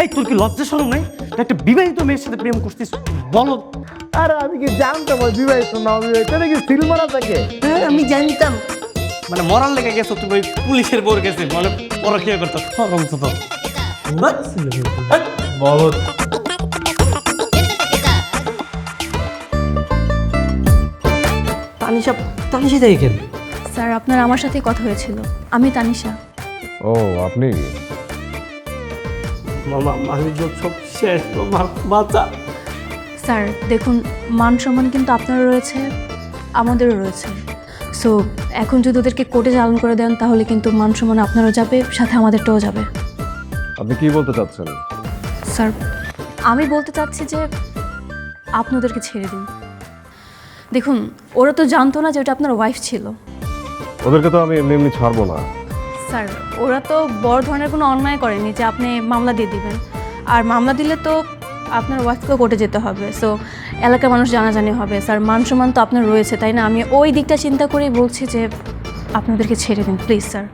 এই তোর কি লজ্জা শরম নাই? তুই একটা বিবাহিত মেয়ের সাথে প্রেম করছিস, বলো। আরে আমি কি জানতাম ওই বিবাহিত না অবিবাহিত, এটা কি সিল মারা থাকে? হ্যাঁ আমি জানতাম। মানে মরার লেগে গেছো তুমি ওই পুলিশের বোর গেছে, মানে পরকিয়া করতে শরম তো তোর। বলো। তানিশা, তানিশা দেখেন। স্যার আপনার আমার সাথে কথা হয়েছিল, আমি তানিশা। ও আপনি? মামা আমি সব শেষ, বাচ্চা। স্যার দেখুন, মান সম্মান কিন্তু আপনারও রয়েছে, আমাদেরও রয়েছে। সো এখন যদি ওদেরকে কোর্টে চালান করে দেন তাহলে কিন্তু মান সম্মান আপনারও যাবে, সাথে আমাদেরটাও যাবে। আপনি কি বলতে চাচ্ছেন? স্যার আমি বলতে চাচ্ছি যে আপনি ওদেরকে ছেড়ে দিন। দেখুন ওরা তো জানতো না যে ওটা আপনার ওয়াইফ ছিল। ওদেরকে তো আমি এমনি এমনি ছাড়বো না। স্যার ওরা তো বড় ধরনের কোনো অন্যায় করেনি যে আপনি মামলা দিয়ে দিবেন, আর মামলা দিলে তো আপনার ওয়াইফকেও কোর্টে যেতে হবে। সো এলাকার মানুষ জানাজানি হবে। স্যার মান সম্মান তো আপনার রয়েছে, তাই না? আমি ওই দিকটা চিন্তা করেই বলছি যে আপনাদেরকে ছেড়ে দিন প্লিজ স্যার।